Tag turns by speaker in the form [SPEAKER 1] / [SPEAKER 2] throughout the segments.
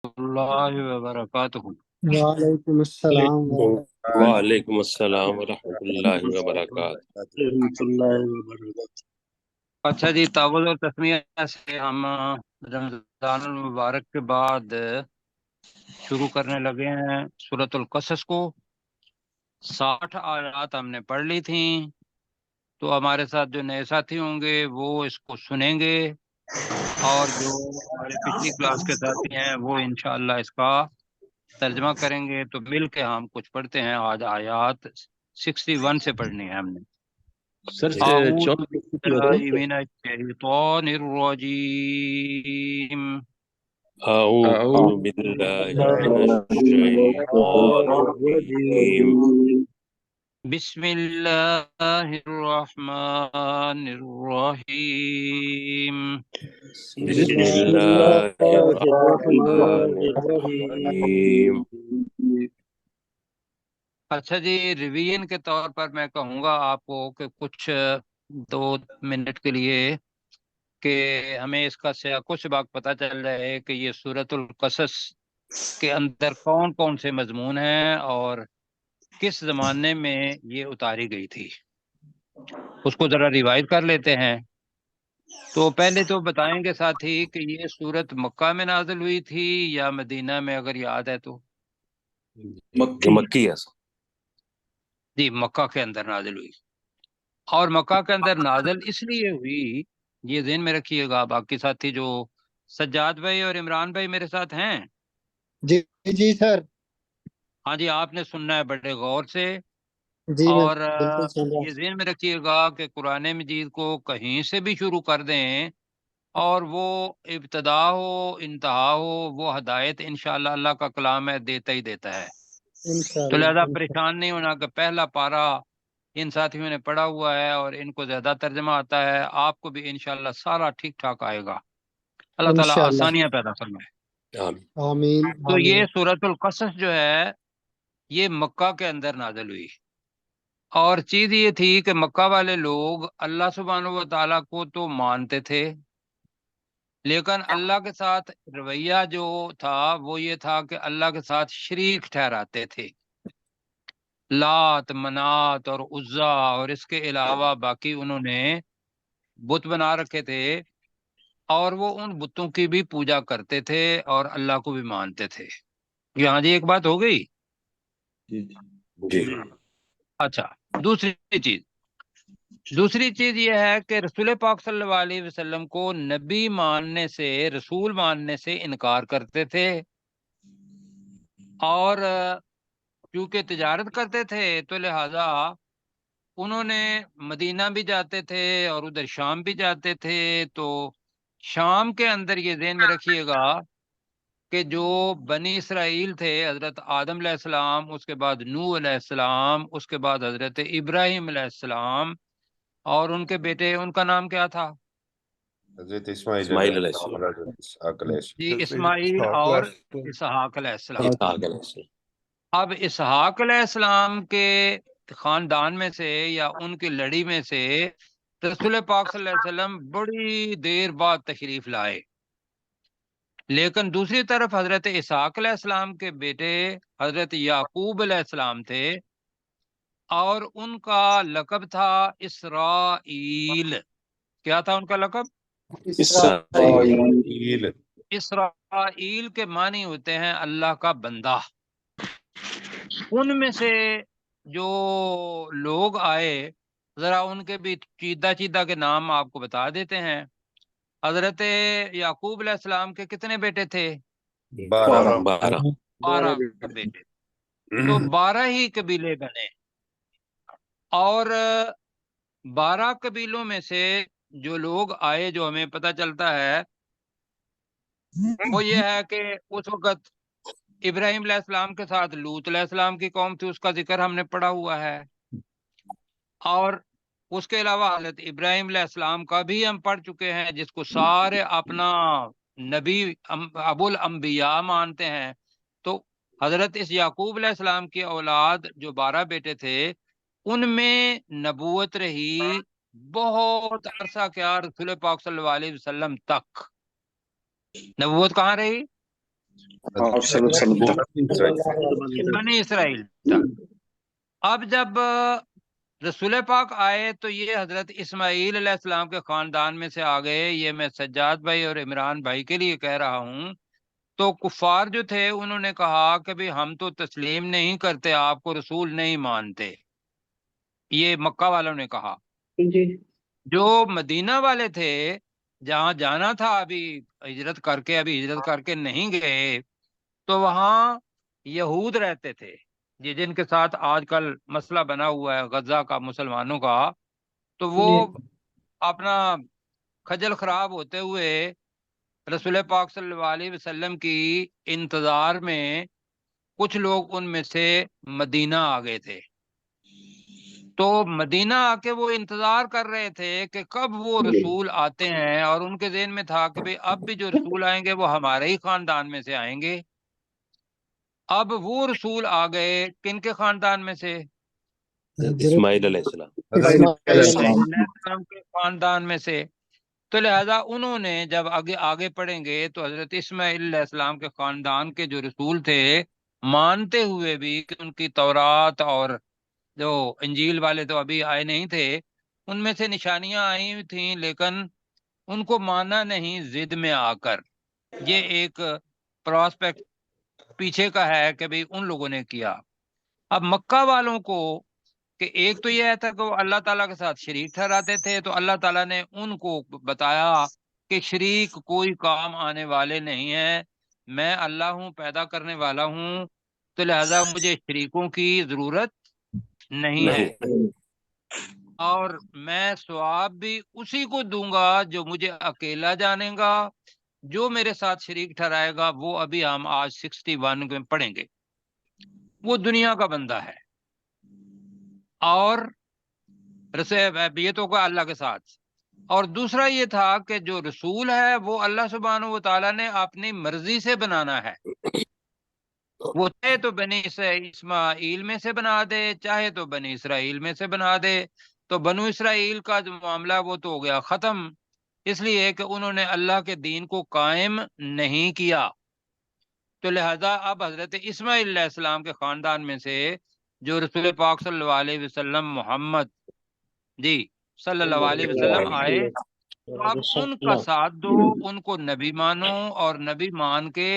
[SPEAKER 1] اللہ وبرکاتہ۔
[SPEAKER 2] وعلیکم السلام
[SPEAKER 3] وعلیکم السلام ورحمۃ اللہ وبرکاتہ۔
[SPEAKER 4] ورحمۃ اللہ وبرکاتہ۔
[SPEAKER 1] اچھا جی، تعوذ اور تسمیہ سے ہم رمضان المبارک کے بعد شروع کرنے لگے ہیں سورۃ القصص کو۔ 60 آیات ہم نے پڑھ لی تھیں، تو ہمارے ساتھ جو نئے ساتھی ہوں گے وہ اس کو سنیں گے، اور جو ہمارے پچھلی کلاس کے ساتھی ہیں وہ انشاءاللہ اس کا ترجمہ کریں گے۔ تو مل کے ہم کچھ پڑھتے ہیں۔ آج آیات 61 سے پڑھنی ہے ہم نے۔
[SPEAKER 4] سر
[SPEAKER 1] اعوذ باللہ من الشیطان الرجیم،
[SPEAKER 3] اعوذ باللہ من الشیطان الرجیم،
[SPEAKER 1] بسم اللہ الرحمن الرحیم۔
[SPEAKER 3] بسم اللہ الرحمن الرحیم۔
[SPEAKER 1] اچھا جی، ریویژن کے طور پر میں کہوں گا آپ کو کہ کچھ 2 منٹ کے لیے کہ ہمیں اس کا سیاق و سباق پتہ چل جائے کہ یہ سورۃ القصص کے اندر کون کون سے مضمون ہیں اور کس زمانے میں یہ اتاری گئی تھی، اس کو ذرا ریوائز کر لیتے ہیں۔ تو پہلے تو بتائیں گے ساتھی کہ یہ سورت مکہ میں نازل ہوئی تھی یا مدینہ میں، اگر یاد ہے تو؟
[SPEAKER 3] مکی ہے۔
[SPEAKER 1] جی، مکہ کے اندر نازل ہوئی، اور مکہ کے اندر نازل اس لیے ہوئی، یہ ذہن میں رکھیے گا۔ باقی ساتھی جو سجاد بھائی اور عمران بھائی میرے ساتھ ہیں؟
[SPEAKER 2] جی جی سر،
[SPEAKER 1] ہاں جی، آپ نے سننا ہے بڑے غور سے،
[SPEAKER 2] جی میں
[SPEAKER 1] اور
[SPEAKER 2] بالکل سن رہا
[SPEAKER 1] یہ ذہن میں رکھیے گا کہ قرآن مجید کو کہیں سے بھی شروع کر دیں اور وہ ابتدا ہو انتہا ہو، وہ ہدایت انشاءاللہ اللہ کا کلام ہے، دیتا ہی دیتا ہے۔ تو
[SPEAKER 2] انشاءاللہ۔
[SPEAKER 1] لہذا پریشان نہیں ہونا کہ پہلا پارا ان ساتھیوں نے پڑھا ہوا ہے اور ان کو زیادہ ترجمہ آتا ہے، آپ کو بھی انشاءاللہ سارا ٹھیک ٹھاک آئے گا۔ اللہ تعالیٰ
[SPEAKER 2] انشاءاللہ،
[SPEAKER 1] آسانیاں پیدا فرمائے۔
[SPEAKER 3] آمین۔
[SPEAKER 2] آمین
[SPEAKER 1] تو یہ
[SPEAKER 2] آمین۔
[SPEAKER 1] سورۃ القصص جو ہے یہ مکہ کے اندر نازل ہوئی، اور چیز یہ تھی کہ مکہ والے لوگ اللہ سبحانہ و تعالیٰ کو تو مانتے تھے، لیکن اللہ کے ساتھ رویہ جو تھا وہ یہ تھا کہ اللہ کے ساتھ شریک ٹھہراتے تھے، لات منات اور عزا اور اس کے علاوہ باقی انہوں نے بت بنا رکھے تھے، اور وہ ان بتوں کی بھی پوجا کرتے تھے اور اللہ کو بھی مانتے تھے۔ یہاں جی ایک بات ہو گئی۔
[SPEAKER 3] جی
[SPEAKER 1] اچھا، دوسری چیز یہ ہے کہ رسول پاک صلی اللہ علیہ وسلم کو نبی ماننے سے، رسول ماننے سے انکار کرتے تھے، اور کیونکہ تجارت کرتے تھے تو لہذا انہوں نے مدینہ بھی جاتے تھے اور ادھر شام بھی جاتے تھے۔ تو شام کے اندر یہ ذہن میں رکھیے گا کہ جو بنی اسرائیل تھے، حضرت آدم علیہ السلام، اس کے بعد نوح علیہ السلام، اس کے بعد حضرت ابراہیم علیہ السلام، اور ان کے بیٹے، ان کا نام کیا تھا؟
[SPEAKER 5] حضرت
[SPEAKER 3] اسماعیل علیہ السلام،
[SPEAKER 5] اسحاق علیہ السلام۔
[SPEAKER 1] جی، اسماعیل اور اسحاق علیہ السلام۔
[SPEAKER 3] اسحاق علیہ السلام۔
[SPEAKER 1] اب اسحاق علیہ السلام کے خاندان میں سے یا ان کی لڑی میں سے رسول پاک صلی اللہ علیہ وسلم بڑی دیر بعد تشریف لائے، لیکن دوسری طرف حضرت اسحاق علیہ السلام کے بیٹے حضرت یعقوب علیہ السلام تھے، اور ان کا لقب تھا اسرائیل۔ کیا تھا ان کا لقب؟
[SPEAKER 3] اسرائیل۔
[SPEAKER 1] اسرائیل کے معنی ہوتے ہیں اللہ کا بندہ۔ ان میں سے جو لوگ آئے، ذرا ان کے بھی چیدہ چیدہ کے نام آپ کو بتا دیتے ہیں۔ حضرت یعقوب علیہ السلام کے کتنے بیٹے تھے؟
[SPEAKER 3] 12۔
[SPEAKER 1] 12 بیٹے، تو 12 ہی قبیلے بنے، اور 12 قبیلوں میں سے جو لوگ آئے، جو ہمیں پتہ چلتا ہے وہ یہ ہے کہ اس وقت ابراہیم علیہ السلام کے ساتھ لوط علیہ السلام کی قوم تھی، اس کا ذکر ہم نے پڑھا ہوا ہے، اور اس کے علاوہ حضرت ابراہیم علیہ السلام کا بھی ہم پڑھ چکے ہیں، جس کو سارے اپنا نبی ابو الانبیاء مانتے ہیں۔ تو حضرت اس یعقوب علیہ السلام کی اولاد جو 12 بیٹے تھے، ان میں نبوت رہی بہت عرصہ، کیا رسول پاک صلی اللہ علیہ وسلم تک نبوت کہاں رہی؟
[SPEAKER 4] آپ صلی اللہ علیہ وسلم تک۔
[SPEAKER 1] بنی اسرائیل تک۔ اب جب رسول پاک آئے تو یہ حضرت اسماعیل علیہ السلام کے خاندان میں سے آ گئے۔ یہ میں سجاد بھائی اور عمران بھائی کے لیے کہہ رہا ہوں۔ تو کفار جو تھے انہوں نے کہا کہ بھی ہم تو تسلیم نہیں کرتے، آپ کو رسول نہیں مانتے، یہ مکہ والوں نے کہا۔
[SPEAKER 6] جی
[SPEAKER 1] جو مدینہ والے تھے، جہاں جانا تھا ابھی ہجرت کر کے نہیں گئے، تو وہاں یہود رہتے تھے، جن کے ساتھ آج کل مسئلہ بنا ہوا ہے غزہ کا مسلمانوں کا۔ تو وہ اپنا خجل خراب ہوتے ہوئے رسول پاک صلی اللہ علیہ وسلم کی انتظار میں کچھ لوگ ان میں سے مدینہ آ گئے تھے۔ تو مدینہ آ کے وہ انتظار کر رہے تھے کہ کب وہ رسول آتے ہیں، اور ان کے ذہن میں تھا کہ بھئی اب بھی جو رسول آئیں گے وہ ہمارے ہی خاندان میں سے آئیں گے۔ اب وہ رسول آ گئے کن کے خاندان میں سے؟
[SPEAKER 3] اسماعیل علیہ السلام۔
[SPEAKER 1] اسماعیل علیہ السلام کے خاندان میں سے۔ تو لہذا انہوں نے جب آگے پڑھیں گے تو حضرت اسماعیل علیہ السلام کے خاندان کے جو رسول تھے، مانتے ہوئے بھی کہ ان کی تورات اور جو انجیل والے تو ابھی آئے نہیں تھے، ان میں سے نشانیاں آئی ہوئی تھیں، لیکن ان کو مانا نہیں ضد میں آ کر۔ یہ ایک پراسپیکٹ پیچھے کا ہے کہ بھئی ان لوگوں نے کیا۔ اب مکہ والوں کو کہ ایک تو یہ تھا کہ وہ اللہ تعالیٰ کے ساتھ شریک ٹھہراتے تھے، تو اللہ تعالیٰ نے ان کو بتایا کہ شریک کوئی کام آنے والے نہیں ہیں، میں اللہ ہوں، پیدا کرنے والا ہوں، تو لہذا مجھے شریکوں کی ضرورت نہیں ہے، اور میں ثواب بھی اسی کو دوں گا جو مجھے اکیلا جانے گا، جو میرے ساتھ شریک ٹھہرائے گا وہ ابھی ہم آج 61 میں پڑھیں گے، وہ دنیا کا بندہ ہے، اور یہ تو کوئی اللہ کے ساتھ۔ اور دوسرا یہ تھا کہ جو رسول ہے وہ اللہ سبحانہ و تعالیٰ نے اپنی مرضی سے بنانا ہے، وہ چاہے تو بنی اسماعیل میں سے بنا دے، چاہے تو بنی اسرائیل میں سے بنا دے۔ تو بنو اسرائیل کا جو معاملہ وہ تو ہو گیا ختم، اس لیے کہ انہوں نے اللہ کے دین کو قائم نہیں کیا۔ تو لہذا اب حضرت اسماعیل علیہ السلام کے خاندان میں سے جو رسول پاک صلی اللہ علیہ وسلم محمد صلی اللہ علیہ وسلم آئے، تو اب ان کا ساتھ دو، ان کو نبی مانو، اور نبی مان کے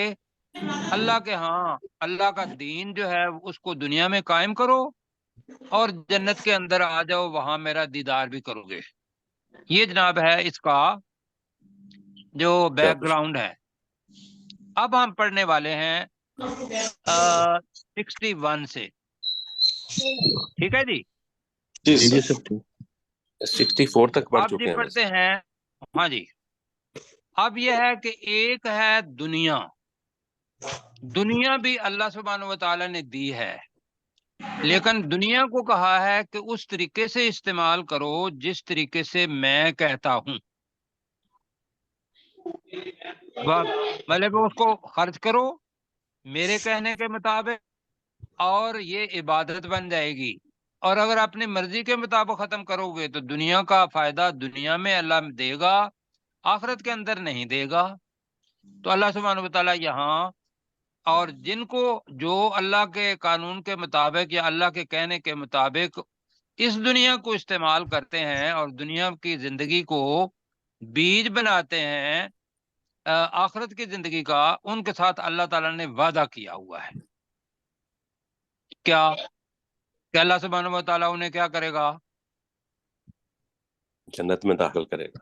[SPEAKER 1] اللہ کے ہاں اللہ کا دین جو ہے اس کو دنیا میں قائم کرو، اور جنت کے اندر آ جاؤ، وہاں میرا دیدار بھی کرو گے۔ یہ جناب ہے اس کا جو بیک گراؤنڈ ہے۔ اب ہم پڑھنے والے ہیں 61 سے، ٹھیک ہے جی؟
[SPEAKER 4] جی
[SPEAKER 3] 64 تک پڑھ
[SPEAKER 1] اب
[SPEAKER 3] چکے
[SPEAKER 1] جی
[SPEAKER 3] ہیں
[SPEAKER 1] پڑھتے ہیں، ہاں جی۔ اب یہ ہے کہ ایک ہے دنیا بھی اللہ سبحانہ و تعالیٰ نے دی ہے، لیکن دنیا کو کہا ہے کہ اس طریقے سے استعمال کرو جس طریقے سے میں کہتا ہوں، مطلب اس کو خرچ کرو میرے کہنے کے مطابق، اور یہ عبادت بن جائے گی۔ اور اگر اپنی مرضی کے مطابق ختم کرو گے تو دنیا کا فائدہ دنیا میں اللہ دے گا، آخرت کے اندر نہیں دے گا۔ تو اللہ سبحانہ و تعالیٰ یہاں، اور جن کو جو اللہ کے قانون کے مطابق یا اللہ کے کہنے کے مطابق اس دنیا کو استعمال کرتے ہیں اور دنیا کی زندگی کو بیج بناتے ہیں آخرت کی زندگی کا، ان کے ساتھ اللہ تعالیٰ نے وعدہ کیا ہوا ہے۔ کیا کہ اللہ سبحانہ و تعالیٰ انہیں کیا کرے گا؟
[SPEAKER 3] جنت میں داخل کرے گا۔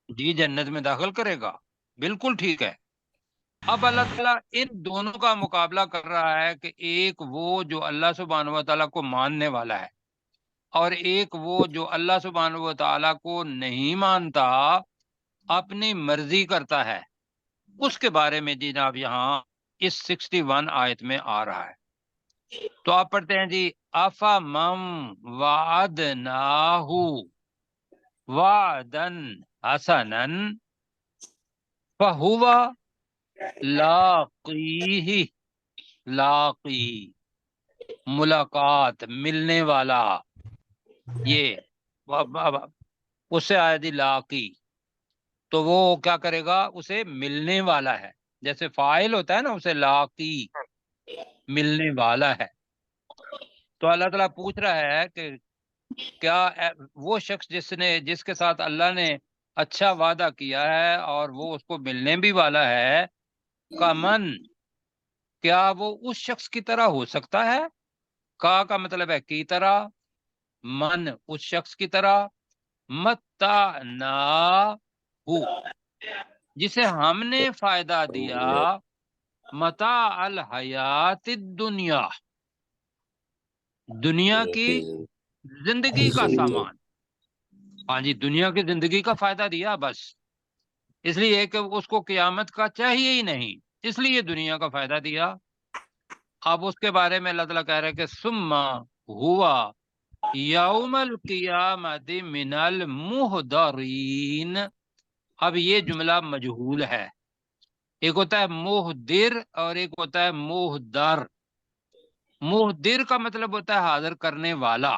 [SPEAKER 1] جی جنت میں داخل کرے گا، بالکل ٹھیک ہے۔ اب اللہ تعالیٰ ان دونوں کا مقابلہ کر رہا ہے کہ ایک وہ جو اللہ سبحانہ و تعالیٰ کو ماننے والا ہے، اور ایک وہ جو اللہ سبحانہ و تعالیٰ کو نہیں مانتا، اپنی مرضی کرتا ہے۔ اس کے بارے میں جناب یہاں اس 61 آیت میں آ رہا ہے۔ تو آپ پڑھتے ہیں جی، افا مم وعدناہ وعدن حسنا فہو لاقی ملاقات، ملنے والا، یہ اس سے آیا جی لاقی، تو وہ کیا کرے گا؟ اسے ملنے والا ہے۔ جیسے فاعل ہوتا ہے نا، اسے لاقی ملنے والا ہے. تو اللہ تعالیٰ پوچھ رہا ہے کہ کیا وہ شخص جس کے ساتھ اللہ نے اچھا وعدہ کیا ہے اور وہ اس کو ملنے بھی والا ہے، کا من، کیا وہ اس شخص کی طرح ہو سکتا ہے؟ کا مطلب ہے کی طرح، من اس شخص کی طرح، متا نہ ہو جسے ہم نے فائدہ دیا، متاع الحیات الدنیا، دنیا کی زندگی کا سامان. ہاں جی، دنیا کی زندگی کا فائدہ دیا بس، اس لیے کہ اس کو قیامت کا چاہیے ہی نہیں، اس لیے دنیا کا فائدہ دیا. اب اس کے بارے میں اللہ تعالیٰ کہہ رہے کہ ثم ہوا یوم القیامت من المحضرین. اب یہ جملہ مجہول ہے، ایک ہوتا ہے محضر اور ایک ہوتا ہے محضر. محضر کا مطلب ہوتا ہے حاضر کرنے والا.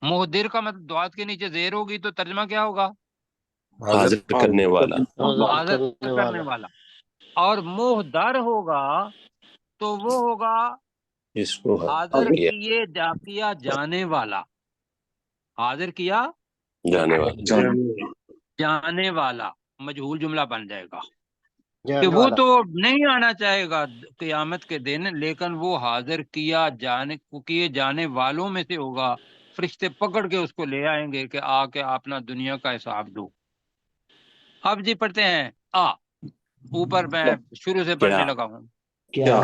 [SPEAKER 1] محضر کا مطلب دعات کے نیچے زیر ہوگی تو ترجمہ کیا ہوگا؟
[SPEAKER 3] حاضر کرنے والا.
[SPEAKER 1] حاضر کرنے والا. اور محضر ہوگا تو وہ ہوگا
[SPEAKER 3] اس کو
[SPEAKER 1] حاضر کیا جانے والا. حاضر کیا
[SPEAKER 3] جانے والا.
[SPEAKER 1] جانے والا مجہول جملہ بن جائے گا کہ وہ تو نہیں آنا چاہے گا قیامت کے دن، لیکن وہ حاضر کیے جانے والوں میں سے ہوگا. فرشتے پکڑ کے اس کو لے آئیں گے کہ آ کے اپنا دنیا کا حساب دو. اب جی پڑھتے ہیں آ، اوپر میں شروع سے پڑھنے لگا ہوں. کیا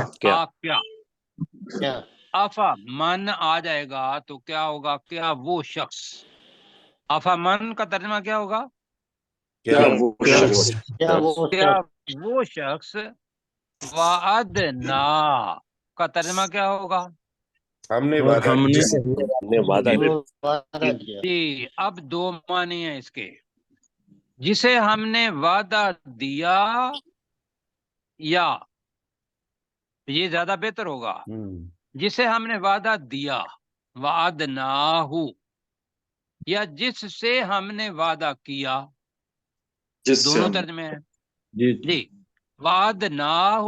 [SPEAKER 1] افا من آ جائے گا تو کیا ہوگا؟ کیا وہ شخص. افا من کا ترجمہ کیا ہوگا؟
[SPEAKER 4] کیا
[SPEAKER 1] وہ شخص. وعدنا کا ترجمہ کیا ہوگا؟
[SPEAKER 5] ہم نے
[SPEAKER 3] وعدہ
[SPEAKER 2] کیا.
[SPEAKER 1] جی، اب دو معنی ہیں اس کے. جسے ہم نے وعدہ دیا، یا یہ زیادہ بہتر ہوگا جسے ہم نے وعدہ دیا، وعدناہ، یا جس سے ہم نے وعدہ کیا. دونوں ترجمے ہیں جی. وعدناہ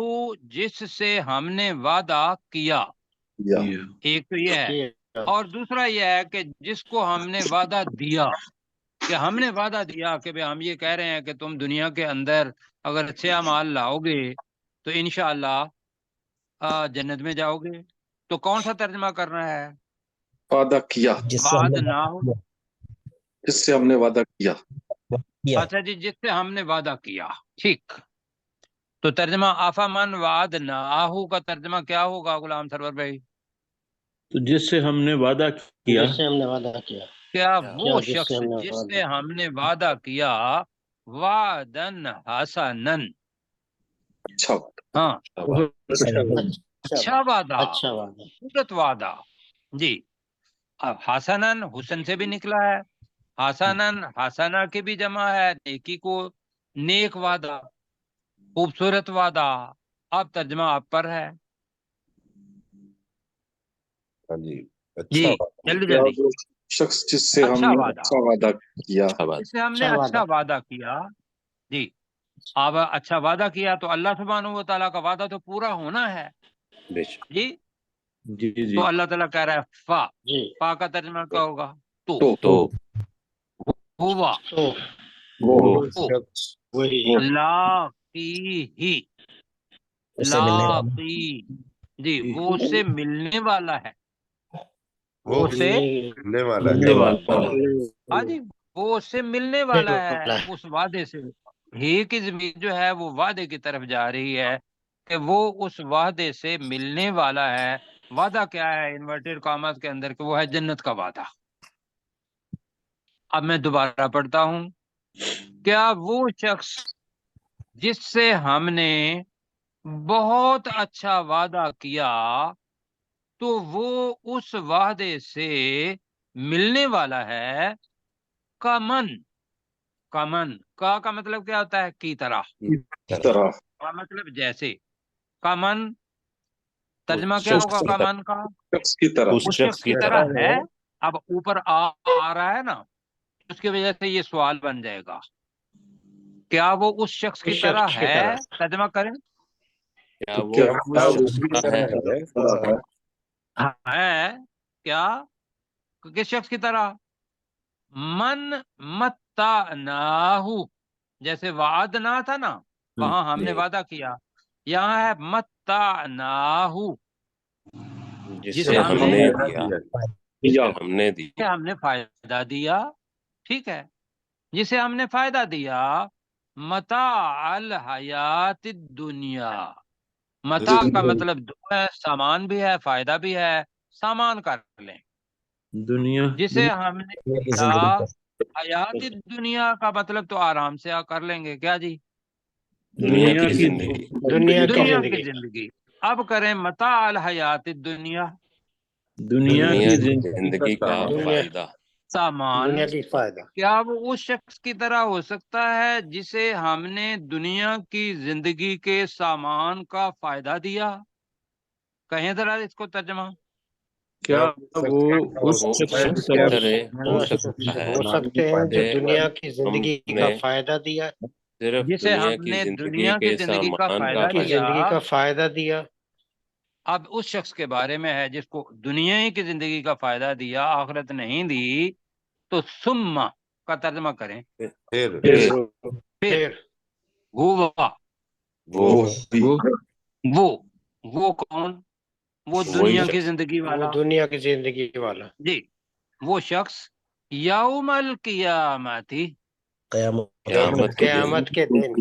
[SPEAKER 1] جس سے ہم نے وعدہ کیا، ایک تو یہ ہے، اور دوسرا یہ ہے کہ جس کو ہم نے وعدہ دیا، کہ ہم نے وعدہ دیا کہ ہم یہ کہہ رہے ہیں کہ تم دنیا کے اندر اگر اچھے اعمال لاؤ گے تو انشاءاللہ جنت میں جاؤ گے. تو کون سا ترجمہ کرنا ہے؟
[SPEAKER 4] وعدہ کیا،
[SPEAKER 1] وعدناہ.
[SPEAKER 4] جس سے ہم نے وعدہ کیا.
[SPEAKER 1] اچھا جی، جس سے ہم نے وعدہ کیا، ٹھیک. تو ترجمہ آفا من وعدناہ کا ترجمہ کیا ہوگا غلام سرور بھائی؟
[SPEAKER 6] تو جس سے ہم نے وعدہ کیا،
[SPEAKER 1] کیا وہ شخص جس سے ہم نے وعدہ کیا، وعدن حسنن، ہاں اچھا وعدہ، خوبصورت وعدہ. جی، اب حسنن حسن سے بھی نکلا ہے، حسنن حسنہ کی بھی جمع ہے، نیکی کو نیک وعدہ، خوبصورت وعدہ. اب ترجمہ آپ پر ہے جی، جلدی جلدی.
[SPEAKER 4] شخص جس سے ہم
[SPEAKER 1] اچھا
[SPEAKER 4] نے
[SPEAKER 1] وعدہ،
[SPEAKER 4] اچھا وعدہ کیا.
[SPEAKER 1] جس سے ہم نے اچھا وعدہ کیا. جی، اب اچھا وعدہ کیا تو اللہ سبحانہ و تعالیٰ کا وعدہ تو پورا ہونا ہے. جی،
[SPEAKER 6] جی
[SPEAKER 1] تو اللہ تعالیٰ کہہ رہا ہے فا کا ترجمہ کیا ہوگا؟
[SPEAKER 3] تو
[SPEAKER 1] ہوا
[SPEAKER 5] وہ شخص
[SPEAKER 1] لاقی، لاقی، جی وہ اس سے ملنے والا ہے. وہ اس سے
[SPEAKER 5] ملنے والا ہے.
[SPEAKER 1] ہاں جی، وہ اس سے ملنے والا ہے اس وعدے سے. ہی کی ضمیر جو ہے وہ وعدے کی طرف جا رہی ہے کہ وہ اس وعدے سے ملنے والا ہے. وعدہ کیا ہے انورٹڈ کاماز کے اندر؟ کہ وہ ہے جنت کا وعدہ. اب میں دوبارہ پڑھتا ہوں. کیا وہ شخص جس سے ہم نے بہت اچھا وعدہ کیا تو وہ اس وعدے سے ملنے والا ہے، کا من. کا مطلب کیا ہوتا ہے؟ کی طرح. کا مطلب جیسے. کا من ترجمہ کیا ہوگا کا من کا؟
[SPEAKER 4] شخص کی طرح.
[SPEAKER 1] اس شخص کی طرح ہے. اب اوپر آ رہا ہے نا، اس کی وجہ سے یہ سوال بن جائے گا. کیا وہ اس شخص کی طرح ہے؟ ترجمہ کریں.
[SPEAKER 3] کیا
[SPEAKER 4] تو
[SPEAKER 3] وہ
[SPEAKER 4] کیا
[SPEAKER 3] اس
[SPEAKER 4] وہ
[SPEAKER 3] شخص کی طرح ہے؟
[SPEAKER 1] ہے کیا کس شخص کی طرح؟ من متعناہ، جیسے وعدنا تھا نا، وہاں ہم نے وعدہ کیا، یہاں ہے متعناہ،
[SPEAKER 3] جسے ہم نے دیا،
[SPEAKER 4] دیا
[SPEAKER 3] ہم نے دی.
[SPEAKER 1] ہم نے فائدہ دیا. ٹھیک ہے، جسے ہم نے فائدہ دیا. متاع الحیات الدنیا، متاع کا مطلب دو ہے، سامان بھی ہے، فائدہ بھی ہے. سامان کر لیں.
[SPEAKER 6] دنیا
[SPEAKER 1] جسے ہم نے دیا حیات دنیا کا مطلب تو آرام سے کر لیں گے. کیا جی؟
[SPEAKER 3] دنیا کی زندگی.
[SPEAKER 1] دنیا کی زندگی. اب کریں متاع الحیات الدنیا،
[SPEAKER 6] دنیا
[SPEAKER 3] دنیا
[SPEAKER 6] کی
[SPEAKER 3] کی
[SPEAKER 6] زندگی
[SPEAKER 3] زندگی کا فائدہ.
[SPEAKER 1] سامان.
[SPEAKER 2] دنیا کی فائدہ.
[SPEAKER 1] کیا وہ اس شخص کی طرح ہو سکتا ہے جسے ہم نے دنیا کی زندگی کے سامان کا فائدہ دیا؟ کہیں ذرا اس کو ترجمہ.
[SPEAKER 6] کیا وہ اس
[SPEAKER 3] وہ
[SPEAKER 6] شخص
[SPEAKER 3] شخص
[SPEAKER 6] کی
[SPEAKER 3] کی
[SPEAKER 6] طرح
[SPEAKER 3] طرح ہو سکتا ہے
[SPEAKER 2] ہو سکتے ہیں جو
[SPEAKER 3] کہ
[SPEAKER 2] دنیا کی زندگی
[SPEAKER 3] ہم
[SPEAKER 2] کا
[SPEAKER 3] نے
[SPEAKER 2] فائدہ دیا،
[SPEAKER 3] صرف
[SPEAKER 1] جسے
[SPEAKER 3] دنیا
[SPEAKER 1] ہم
[SPEAKER 3] کی
[SPEAKER 1] نے
[SPEAKER 3] زندگی
[SPEAKER 1] دنیا کی
[SPEAKER 3] کے
[SPEAKER 1] زندگی کا
[SPEAKER 3] سامان
[SPEAKER 1] فائدہ
[SPEAKER 3] کا
[SPEAKER 2] کی زندگی
[SPEAKER 1] دیا.
[SPEAKER 2] کا فائدہ دیا.
[SPEAKER 1] اب اس شخص کے بارے میں ہے جس کو دنیا ہی کی زندگی کا فائدہ دیا، آخرت نہیں دی. تو ثم کا ترجمہ کریں.
[SPEAKER 5] پھر
[SPEAKER 3] پھر
[SPEAKER 2] پھر
[SPEAKER 1] ہوا،
[SPEAKER 4] وہ بھی
[SPEAKER 1] وہ کون؟ وہ
[SPEAKER 3] وہی
[SPEAKER 1] دنیا کی
[SPEAKER 3] شخص.
[SPEAKER 1] زندگی
[SPEAKER 2] وہ
[SPEAKER 1] والا.
[SPEAKER 2] دنیا کی زندگی والا.
[SPEAKER 1] جی، وہ شخص یوم القیامتی،
[SPEAKER 3] قیامت کے دن
[SPEAKER 2] قیامت کے دن.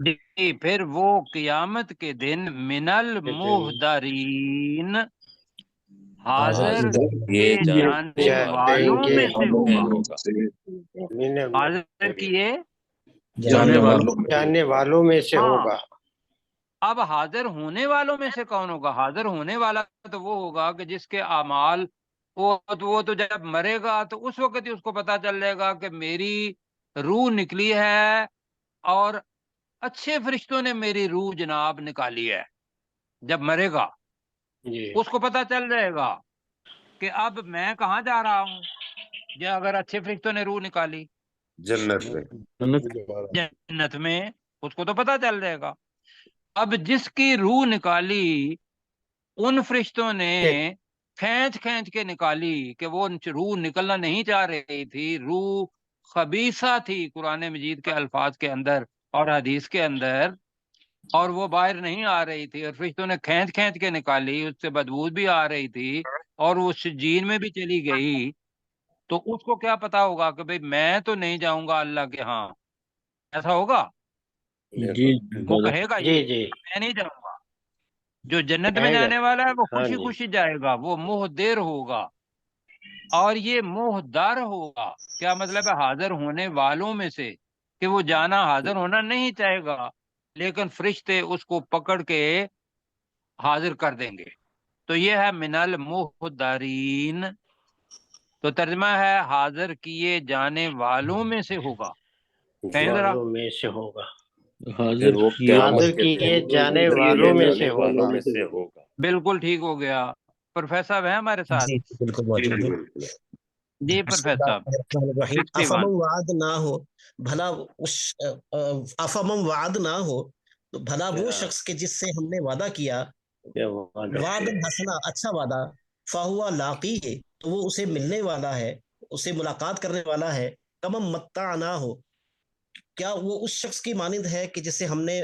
[SPEAKER 1] جی، پھر وہ قیامت کے دن من المحضرین، حاضر
[SPEAKER 3] یہ
[SPEAKER 1] کیے جانے والوں میں سے ہوگا. حاضر کیے
[SPEAKER 6] جانے والوں
[SPEAKER 2] جاننے والوں میں سے
[SPEAKER 1] ہاں.
[SPEAKER 2] ہوگا.
[SPEAKER 1] اب حاضر ہونے والوں میں سے کون ہوگا؟ حاضر ہونے والا تو وہ ہوگا کہ جس کے اعمال، وہ تو جب مرے گا تو اس وقت ہی اس کو پتا چل جائے گا کہ میری روح نکلی ہے اور اچھے فرشتوں نے میری روح جناب نکالی ہے. جب مرے گا
[SPEAKER 2] جی
[SPEAKER 1] اس کو پتا چل جائے گا کہ اب میں کہاں جا رہا ہوں. یا اگر اچھے فرشتوں نے روح نکالی
[SPEAKER 5] جنت میں.
[SPEAKER 1] جنت میں، اس کو تو پتا چل جائے گا. اب جس کی روح نکالی ان فرشتوں نے کھینچ کے نکالی کہ وہ روح نکلنا نہیں چاہ رہی تھی، روح خبیثہ تھی قرآن مجید کے الفاظ کے اندر اور حدیث کے اندر، اور وہ باہر نہیں آ رہی تھی، اور فرشتوں نے کھینچ کے نکالی، اس سے بدبو بھی آ رہی تھی اور وہ سجین میں بھی چلی گئی. تو اس کو کیا پتا ہوگا کہ بھئی میں تو نہیں جاؤں گا اللہ کے ہاں؟ ایسا ہوگا؟
[SPEAKER 6] جی
[SPEAKER 1] وہ کہے گا
[SPEAKER 2] جی
[SPEAKER 1] یہ
[SPEAKER 2] جی
[SPEAKER 1] میں نہیں جاؤں گا. جو جنت میں
[SPEAKER 2] کہے گا.
[SPEAKER 1] جانے والا ہے وہ
[SPEAKER 2] ہاں
[SPEAKER 1] خوشی
[SPEAKER 2] جی.
[SPEAKER 1] خوشی جائے گا، وہ محضر ہوگا. اور یہ محضر ہوگا کیا مطلب ہے؟ حاضر ہونے والوں میں سے، کہ وہ جانا حاضر ہونا نہیں چاہے گا لیکن فرشتے اس کو پکڑ کے حاضر کر دیں گے. تو یہ ہے من المحضرین. تو ترجمہ ہے حاضر کیے جانے والوں میں سے ہوگا. کہیں ذرا.
[SPEAKER 2] والوں میں سے ہوگا.
[SPEAKER 6] حاضر
[SPEAKER 3] وہ
[SPEAKER 6] کیے
[SPEAKER 2] حاضر
[SPEAKER 3] قیامت کے
[SPEAKER 2] کیے
[SPEAKER 3] دن
[SPEAKER 2] جانے
[SPEAKER 3] کیے
[SPEAKER 2] والوں میں
[SPEAKER 3] جانے
[SPEAKER 2] سے
[SPEAKER 3] والوں
[SPEAKER 2] ہوگا.
[SPEAKER 3] میں سے ہوگا.
[SPEAKER 1] بالکل ٹھیک ہو گیا. پروفیسر صاحب ہیں ہمارے ساتھ؟
[SPEAKER 7] جی بالکل موجود ہے.
[SPEAKER 1] جی
[SPEAKER 7] بسم
[SPEAKER 1] پروفیسر
[SPEAKER 7] اللہ
[SPEAKER 1] صاحب.
[SPEAKER 7] الرحمن الرحیم.
[SPEAKER 1] 61.
[SPEAKER 7] افمن وعد نہ ہو بھلا اس افمن وعد نہ ہو تو بھلا وہ شخص کے جس سے ہم نے وعدہ کیا، وعد حسنا اچھا وعدہ، فہوا لاقی ہے تو وہ اسے ملنے والا ہے، اسے ملاقات کرنے والا ہے. کمم متع نہ ہو، کیا وہ اس شخص کی مانند ہے کہ جسے ہم نے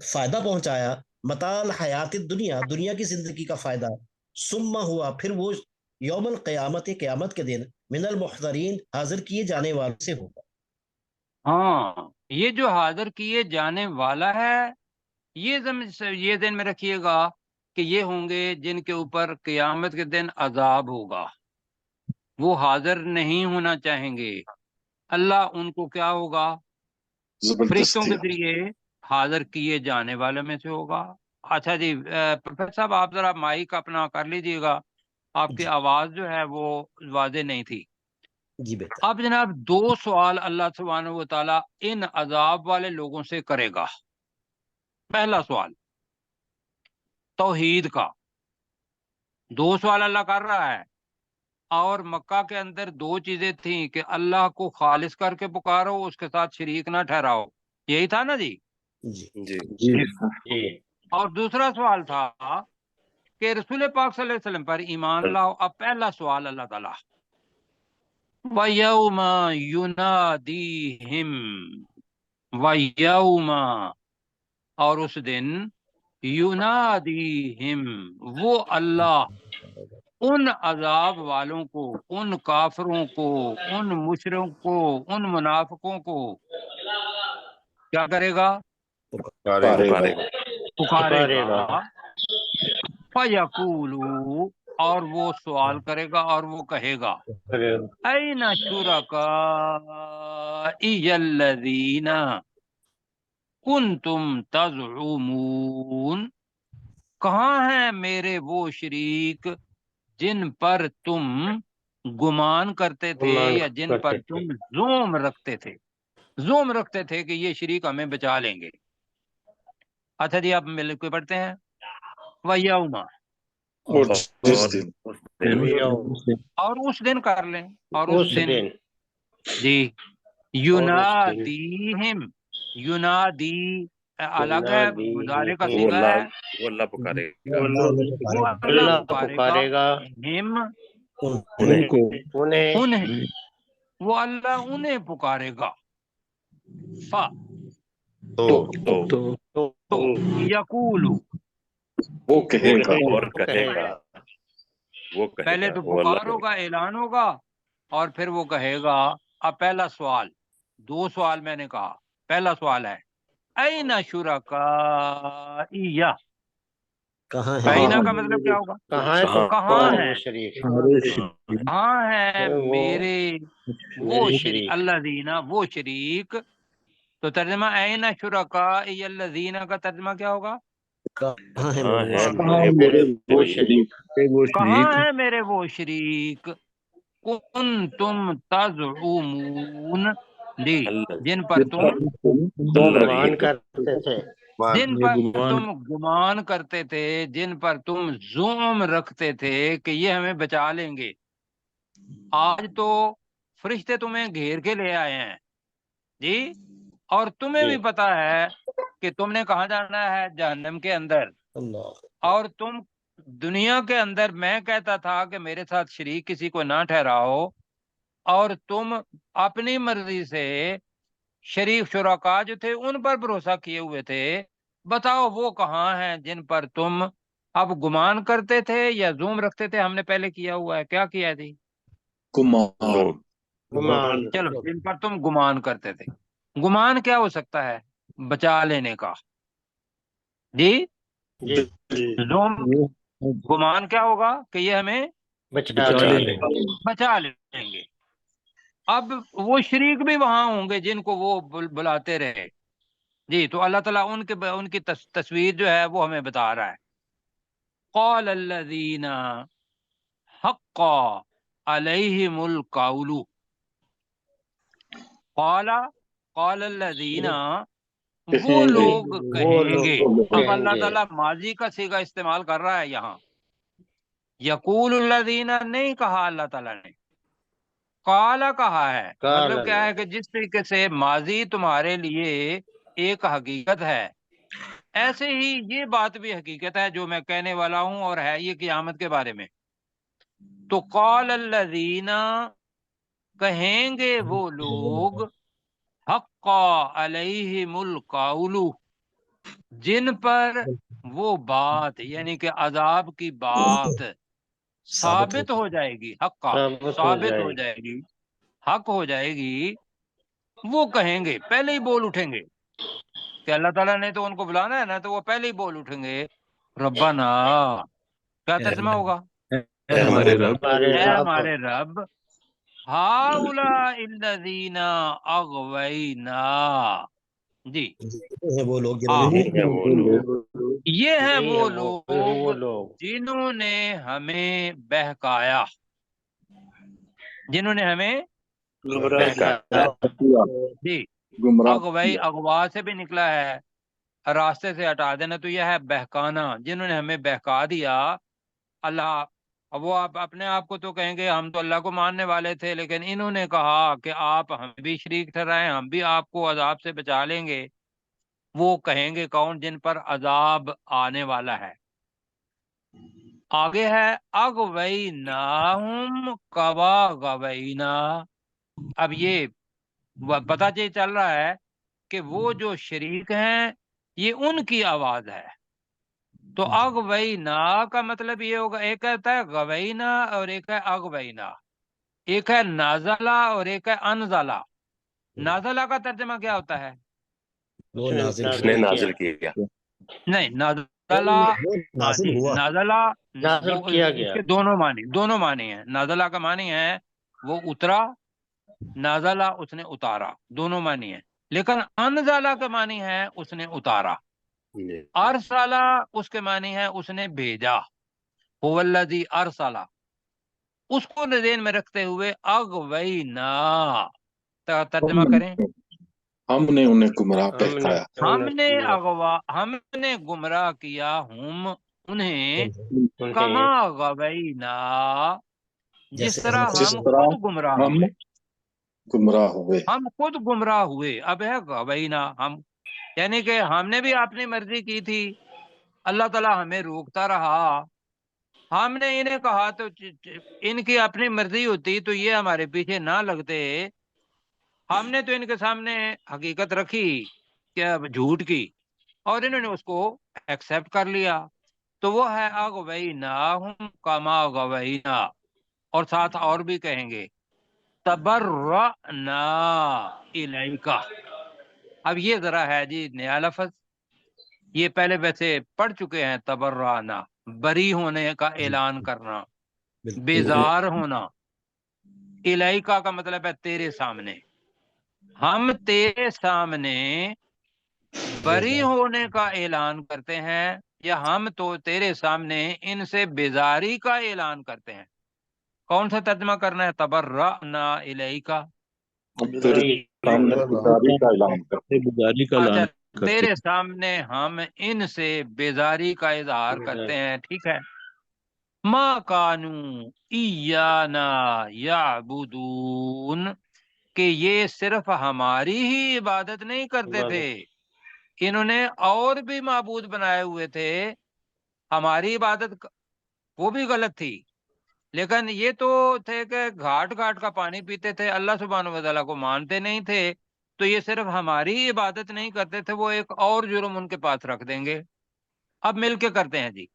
[SPEAKER 7] فائدہ پہنچایا، متاع الحیات دنیا، دنیا کی زندگی کا فائدہ، ثم ہوا پھر وہ یوم القیامت، قیامت کے دن من المحضرین، حاضر کیے جانے والوں سے ہوگا.
[SPEAKER 1] ہاں، یہ جو حاضر کیے جانے والا ہے، یہ ذہن میں رکھیے گا کہ یہ ہوں گے جن کے اوپر قیامت کے دن عذاب ہوگا. وہ حاضر نہیں ہونا چاہیں گے، اللہ ان کو کیا ہوگا؟ فرشتوں
[SPEAKER 4] زبردستی.
[SPEAKER 1] کے ذریعے حاضر کیے جانے والوں میں سے ہوگا. اچھا جی، پروفیسر صاحب آپ ذرا مائک اپنا کر لیجئے گا، آپ کی
[SPEAKER 7] جی
[SPEAKER 1] آواز جو ہے وہ واضح نہیں تھی.
[SPEAKER 7] جی بہتر.
[SPEAKER 1] اب جناب 2 سوال اللہ سبحانہ و تعالیٰ ان عذاب والے لوگوں سے کرے گا. پہلا سوال توحید کا، 2 سوال اللہ کر رہا ہے. اور مکہ کے اندر 2 چیزیں تھیں کہ اللہ کو خالص کر کے پکارو، اس کے ساتھ شریک نہ ٹھہراؤ. یہی تھا نا جی؟
[SPEAKER 7] جی
[SPEAKER 3] جی
[SPEAKER 6] جی
[SPEAKER 2] جی
[SPEAKER 1] اور دوسرا سوال تھا کہ رسول پاک صلی اللہ علیہ وسلم پر ایمان لاؤ. اب پہلا سوال اللہ تعالیٰ وَيَوْمَ يُنَادِيهِمْ وَيَوْمَ اور اس دن يُنَادِيهِمْ وہ اللہ ان عذاب والوں کو، ان کافروں کو، ان مشرکوں کو، ان منافقوں کو کیا کرے گا؟
[SPEAKER 3] پکارے گا
[SPEAKER 1] پکارے
[SPEAKER 2] پکارے
[SPEAKER 1] گا.
[SPEAKER 2] گا.
[SPEAKER 1] فَيَقُولُ اور وہ سوال کرے گا اور وہ کہے گا اَيْنَ شُرَكَائِيَ الَّذِينَ كُنْتُمْ تَزْعُمُونَ کہاں ہیں میرے وہ شریک جن پر تم گمان کرتے تھے یا جن پر تم زوم رکھتے تھے. زوم رکھتے تھے کہ یہ شریک ہمیں بچا لیں گے. اچھا جی آپ مل کے پڑھتے ہیں وَيَوْمَ
[SPEAKER 4] اور جس دن
[SPEAKER 1] اور اس دن کر لیں اور
[SPEAKER 2] اس
[SPEAKER 1] اس دن
[SPEAKER 2] دن
[SPEAKER 1] جی ینادیہم ینادی الگ ہے مضارع کا
[SPEAKER 3] وہ
[SPEAKER 1] صیغہ
[SPEAKER 3] اللہ
[SPEAKER 1] ہے
[SPEAKER 3] وہ اللہ پکارے گا
[SPEAKER 1] وہ اللہ
[SPEAKER 2] اللہ
[SPEAKER 1] پکارے
[SPEAKER 2] پکارے
[SPEAKER 1] گا
[SPEAKER 2] گا
[SPEAKER 1] ہم
[SPEAKER 6] ان کو
[SPEAKER 2] انہیں
[SPEAKER 1] وہ اللہ انہیں پکارے گا. فا
[SPEAKER 5] تو
[SPEAKER 3] تو
[SPEAKER 1] تو یقول
[SPEAKER 4] وہ کہے گا
[SPEAKER 3] اور کہے گا وہ کہے
[SPEAKER 1] پہلے
[SPEAKER 3] گا
[SPEAKER 1] تو
[SPEAKER 3] وہ اللہ
[SPEAKER 1] پکار ہوگا اعلان ہوگا اور پھر وہ کہے گا. اب پہلا سوال دو سوال میں نے کہا. پہلا سوال ہے این شرکائیہ.
[SPEAKER 7] کہاں ہے
[SPEAKER 1] اینا کا مطلب کیا ہوگا؟
[SPEAKER 2] کہاں ہے
[SPEAKER 1] کہاں ہے
[SPEAKER 2] وہ شریک
[SPEAKER 1] کہاں ہے
[SPEAKER 2] وہ
[SPEAKER 1] میرے وہ
[SPEAKER 2] میری
[SPEAKER 1] شریک اللہ دینا وہ شریک. تو ترجمہ این شرکائیہ الذین کا ترجمہ کیا ہوگا؟
[SPEAKER 7] کہاں ہے
[SPEAKER 3] ہاں
[SPEAKER 7] میرے
[SPEAKER 3] ہے
[SPEAKER 7] وہ
[SPEAKER 3] میرے
[SPEAKER 4] میرے
[SPEAKER 3] وہ
[SPEAKER 4] وہ
[SPEAKER 3] شریک
[SPEAKER 6] وہ
[SPEAKER 1] کہاں
[SPEAKER 6] شریک
[SPEAKER 1] ہے میرے وہ شریک کنتم تزعمون جی
[SPEAKER 3] اللہ
[SPEAKER 1] جن پر تم
[SPEAKER 2] گمان کرتے تھے
[SPEAKER 1] جن پر تم گمان کرتے تھے جن پر تم زوم رکھتے تھے کہ یہ ہمیں بچا لیں گے. آج تو فرشتے تمہیں گھیر کے لے آئے ہیں جی اور تمہیں بھی پتا ہے کہ تم نے کہاں جانا ہے جہنم کے اندر.
[SPEAKER 7] اللہ
[SPEAKER 1] اور تم دنیا کے اندر میں کہتا تھا کہ میرے ساتھ شریک کسی کو نہ ٹھہراؤ اور تم اپنی مرضی سے شریف شرکا جو تھے ان پر بھروسہ کیے ہوئے تھے. بتاؤ وہ کہاں ہیں جن پر تم اب گمان کرتے تھے یا زوم رکھتے تھے؟ ہم نے پہلے کیا ہوا ہے کیا کیا تھی؟
[SPEAKER 2] گمان
[SPEAKER 1] چلو جن پر تم گمان کرتے تھے. گمان کیا ہو سکتا ہے؟ بچا لینے کا جی.
[SPEAKER 2] جی
[SPEAKER 1] زوم گمان کیا ہوگا کہ یہ ہمیں
[SPEAKER 2] بچا
[SPEAKER 6] لیں
[SPEAKER 2] لیں
[SPEAKER 1] بچا لیں گے. اب وہ شریک بھی وہاں ہوں گے جن کو وہ بلاتے رہے جی. تو اللہ تعالیٰ ان کی تصویر جو ہے وہ ہمیں بتا رہا ہے. قال الذین حق علیہم القول قال الذین وہ لوگ کہیں گے. اب اللہ تعالیٰ ماضی کا صیغہ استعمال کر رہا ہے یہاں. یقول الذین نہیں کہا اللہ تعالیٰ نے قالا کہا ہے. مطلب کیا ہے کہ جس طریقے سے ماضی تمہارے لیے ایک حقیقت ہے ایسے ہی یہ بات بھی حقیقت ہے جو میں کہنے والا ہوں اور ہے یہ قیامت کے بارے میں. تو قال الذین کہیں گے وہ لوگ حق علیہم القول جن پر وہ بات یعنی کہ عذاب کی بات ثابت ہو جائے گی. حق ثابت ہو جائے گی حق ہو جائے گی. وہ کہیں گے پہلے ہی بول اٹھیں گے کہ اللہ تعالیٰ نے تو ان کو بلانا ہے نا تو وہ پہلے ہی بول اٹھیں گے ربنا. کیا ترجمہ ہوگا؟
[SPEAKER 6] اے ہمارے رب
[SPEAKER 1] اے ہمارے رب ہؤلاء الذین اغوینا جی
[SPEAKER 7] ہے وہ لوگ
[SPEAKER 1] ہاں
[SPEAKER 3] وہ
[SPEAKER 1] یہ ہیں وہ
[SPEAKER 2] وہ
[SPEAKER 1] لوگ
[SPEAKER 2] لوگ
[SPEAKER 1] جنہوں نے ہمیں بہکایا جنہوں نے ہمیں جی. اغوائی اغوا سے بھی نکلا ہے راستے سے ہٹا دینا تو یہ ہے بہکانا. جنہوں نے ہمیں بہکا دیا اللہ. اب وہ آپ اپنے آپ کو تو کہیں گے ہم تو اللہ کو ماننے والے تھے لیکن انہوں نے کہا کہ آپ ہم بھی شریک ٹھہرائیں ہم بھی آپ کو عذاب سے بچا لیں گے. وہ کہیں گے کون؟ جن پر عذاب آنے والا ہے۔ آگے ہے اغویناہم کما غوینا۔ اب یہ پتہ چل رہا ہے کہ وہ جو شریک ہیں یہ ان کی آواز ہے۔ تو اغوینا کا مطلب یہ ہوگا، ایک کہتا ہے غوینا اور ایک ہے اغوینا، ایک ہے نازلہ اور ایک ہے انزلہ۔ نازلہ کا ترجمہ کیا ہوتا ہے؟
[SPEAKER 7] وہ نازل
[SPEAKER 3] اس نے نازل کیا۔
[SPEAKER 1] نہیں، نازلہ،
[SPEAKER 7] وہ
[SPEAKER 1] ہاں
[SPEAKER 7] نازل
[SPEAKER 1] جی،
[SPEAKER 7] ہوا۔
[SPEAKER 1] نازلہ
[SPEAKER 2] نازل کیا گیا۔
[SPEAKER 1] اس کے دونوں معنی ہیں۔ نازلہ کا معنی ہے وہ اترا، نازلہ اس نے اتارا، دونوں معنی ہیں۔ لیکن انزلہ کا معنی ہے اس نے اتارا۔ ارسلہ اس کے معنی ہے اس نے بھیجا، هو الذی ارسلہ۔ اس کو ذہن میں رکھتے ہوئے اغوینا ترجمہ کریں۔
[SPEAKER 4] ہم نے انہیں گمراہ بہکایا،
[SPEAKER 1] ہم نے گمراہ کیا انہیں کما غوینا، جس طرح
[SPEAKER 4] جس
[SPEAKER 1] ہم
[SPEAKER 4] طرح
[SPEAKER 1] خود گمراہ
[SPEAKER 4] ہم
[SPEAKER 1] ہوئے۔
[SPEAKER 4] گمراہ ہوئے۔
[SPEAKER 1] ہم خود گمراہ ہوئے، اب ہے غوینا، ہم یعنی کہ ہم نے بھی اپنی مرضی کی تھی، اللہ تعالیٰ ہمیں روکتا رہا، ہم نے انہیں کہا تو ان کی اپنی مرضی ہوتی تو یہ ہمارے پیچھے نہ لگتے، ہم نے تو ان کے سامنے حقیقت رکھی کیا جھوٹ کی، اور انہوں نے اس کو ایکسیپٹ کر لیا۔ تو وہ ہے اغویناہم کما غوینا، اور ساتھ اور بھی کہیں گے تبرأنا الیک۔ اب یہ ذرا ہے جی نیا لفظ، یہ پہلے ویسے پڑھ چکے ہیں، تبرأنا بری ہونے کا اعلان کرنا، بیزار ہونا۔ الیکا کا مطلب ہے تیرے سامنے، ہم تیرے سامنے بری ہونے کا اعلان کرتے ہیں، یا ہم تو تیرے سامنے ان سے بیزاری کا اعلان کرتے ہیں۔ کون سا ترجمہ کرنا ہے؟ تبرأنا الیکا۔
[SPEAKER 4] ہم تیرے سامنے بیزاری کا اعلان کرتے،
[SPEAKER 6] بیزاری کا
[SPEAKER 1] اچھا،
[SPEAKER 6] اعلان کرتے
[SPEAKER 1] تیرے سامنے ہم ان سے بیزاری کا اظہار کرتے ہیں، ٹھیک ہے۔ ما کانوا ایانا یعبدون، کہ یہ صرف ہماری ہی عبادت نہیں کرتے تھے، انہوں نے اور بھی معبود بنائے ہوئے تھے۔ ہماری عبادت وہ بھی غلط تھی، لیکن یہ تو تھے کہ گھاٹ گھاٹ کا پانی پیتے تھے، اللہ سبحانہ و تعالیٰ کو مانتے نہیں تھے، تو یہ صرف ہماری ہی عبادت نہیں کرتے تھے، وہ ایک اور جرم ان کے پاس رکھ دیں گے۔ اب مل کے کرتے ہیں جی۔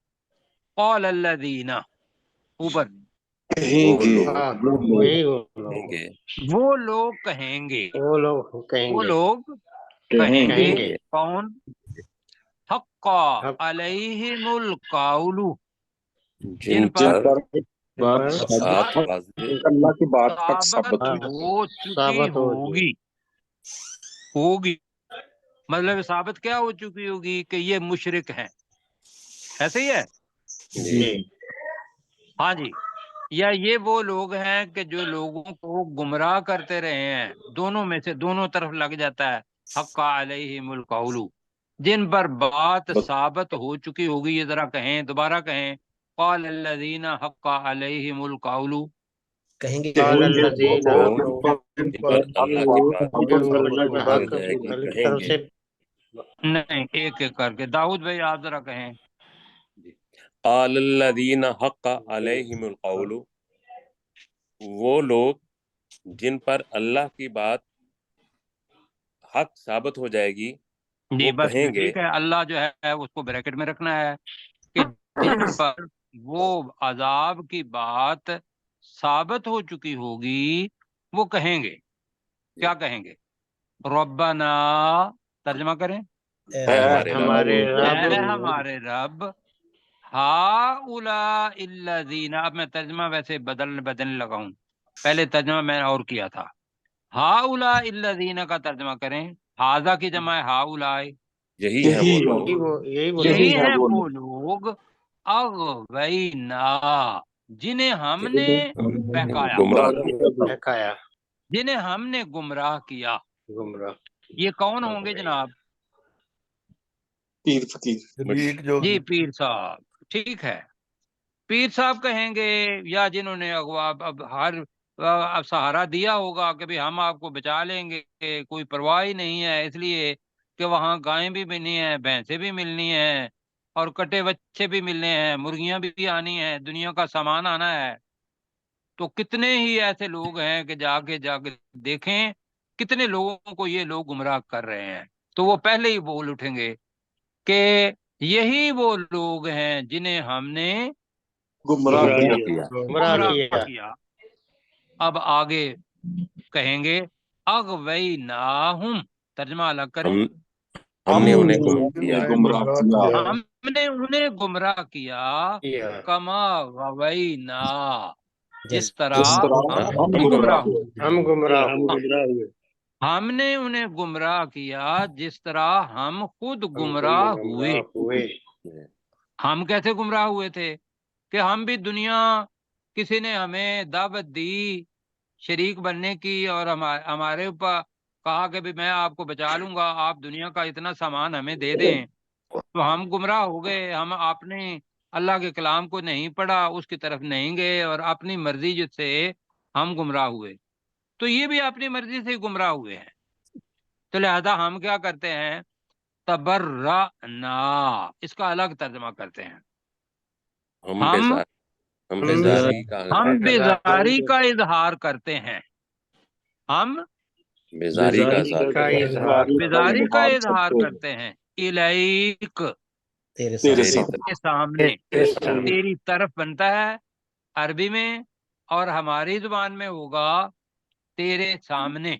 [SPEAKER 1] قال الذین، اوپر
[SPEAKER 4] کہیں گے
[SPEAKER 1] وہ لوگ کہیں گے،
[SPEAKER 2] وہ لوگ کہیں
[SPEAKER 1] وہ
[SPEAKER 2] گے،
[SPEAKER 1] لوگ کہیں گے،
[SPEAKER 2] کہیں گے،
[SPEAKER 1] کون؟ حق علیہم القول، جن پر
[SPEAKER 4] اللہ کی بات حق ثابت
[SPEAKER 1] ہو چکی ہوگی، مطلب ثابت کیا ہو چکی ہوگی؟ کہ یہ مشرک ہیں، ایسے ہی ہے؟ ہاں جی، یا یہ وہ لوگ ہیں کہ جو لوگوں کو گمراہ کرتے رہے ہیں، دونوں میں سے دونوں طرف لگ جاتا ہے۔ حق علیہم القول، جن پر بات ثابت ہو چکی ہوگی، یہ ذرا کہیں، دوبارہ کہیں۔ قال الذین حق علیہم القول،
[SPEAKER 7] کہیں گے
[SPEAKER 2] قال الذین
[SPEAKER 1] نہیں، ایک ایک کر کے، داؤد بھائی آپ ذرا کہیں۔
[SPEAKER 3] قال الذین حق علیہم القول، وہ لوگ جن پر اللہ کی بات حق ثابت ہو جائے گی،
[SPEAKER 1] جی
[SPEAKER 3] وہ
[SPEAKER 1] بس
[SPEAKER 3] کہیں گے،
[SPEAKER 1] ٹھیک ہے، اللہ جو ہے اس کو بریکٹ میں رکھنا ہے، کہ جن پر وہ عذاب کی بات ثابت ہو چکی ہوگی، وہ کہیں گے، کیا کہیں گے؟ ربنا، ترجمہ کریں، اے ہمارے رب، ہؤلاء الذین، اب میں ترجمہ ویسے بدلنے لگا ہوں، پہلے ترجمہ میں اور کیا تھا۔ ہؤلاء الذین کا ترجمہ کریں، ہاذا کی جمع ہے ہؤلاء،
[SPEAKER 3] یہی ہے وہ لوگ،
[SPEAKER 1] یہی ہیں وہ لوگ اغوینا، جنہیں ہم نے بہکایا،
[SPEAKER 2] بہکایا،
[SPEAKER 1] جنہیں ہم نے گمراہ کیا۔
[SPEAKER 2] گمراہ،
[SPEAKER 1] یہ کون ہوں گے جناب؟
[SPEAKER 4] پیر فقیر،
[SPEAKER 1] جی پیر صاحب، ٹھیک ہے، پیر صاحب کہیں گے، یا جنہوں نے اب سہارا دیا ہوگا کہ بھی ہم آپ کو بچا لیں گے، کوئی پرواہ ہی نہیں ہے، اس لیے کہ وہاں گائیں بھی ملنی ہیں، بھینسیں بھی ملنی ہیں، اور کٹے بچے بھی ملنے ہیں، مرغیاں بھی آنی ہیں، دنیا کا سامان آنا ہے، تو کتنے ہی ایسے لوگ ہیں کہ جا کے دیکھیں کتنے لوگوں کو یہ لوگ گمراہ کر رہے ہیں۔ تو وہ پہلے ہی بول اٹھیں گے کہ یہی وہ لوگ ہیں جنہیں ہم نے
[SPEAKER 4] گمراہ کیا
[SPEAKER 3] کیا
[SPEAKER 2] گمراہ
[SPEAKER 1] گمراہ
[SPEAKER 2] کیا
[SPEAKER 1] کیا۔ اب آگے کہیں گے اغویناہم، ترجمہ الگ کریں،
[SPEAKER 3] ہم نے انہیں گمراہ کیا
[SPEAKER 4] گمراہ کیا
[SPEAKER 1] ہم نے انہیں گمراہ کیا، کما غوینا، جس طرح ہم گمراہ ہوئے۔
[SPEAKER 2] ہم گمراہ ہوئے،
[SPEAKER 1] ہم نے انہیں گمراہ کیا جس طرح ہم خود گمراہ ہوئے۔ ہم کیسے گمراہ ہوئے تھے کہ ہم بھی دنیا، کسی نے ہمیں دعوت دی شریک بننے کی، اور ہمارے اوپر کہا کہ بھی میں آپ کو بچا لوں گا، آپ دنیا کا اتنا سامان ہمیں دے دیں، تو ہم گمراہ ہو گئے۔ ہم اپنے اللہ کے کلام کو نہیں پڑھا، اس کی طرف نہیں گئے، اور اپنی مرضی جس سے ہم گمراہ ہوئے، تو یہ بھی اپنی مرضی سے گمراہ ہوئے ہیں۔ تو لہذا ہم کیا کرتے ہیں، تبرأنا، اس کا الگ ترجمہ کرتے ہیں، ہم
[SPEAKER 3] بیزاری کا
[SPEAKER 1] بیزاری کا اظہار کرتے ہیں، ہم
[SPEAKER 3] بیزاری کا اظہار
[SPEAKER 1] بیزاری کا اظہار کرتے ہیں، الیک،
[SPEAKER 7] تیرے
[SPEAKER 4] تیرے
[SPEAKER 7] سامنے،
[SPEAKER 4] ساتھ
[SPEAKER 1] کے سامنے، تیری طرف بنتا ہے عربی میں، اور ہماری زبان میں ہوگا تیرے سامنے۔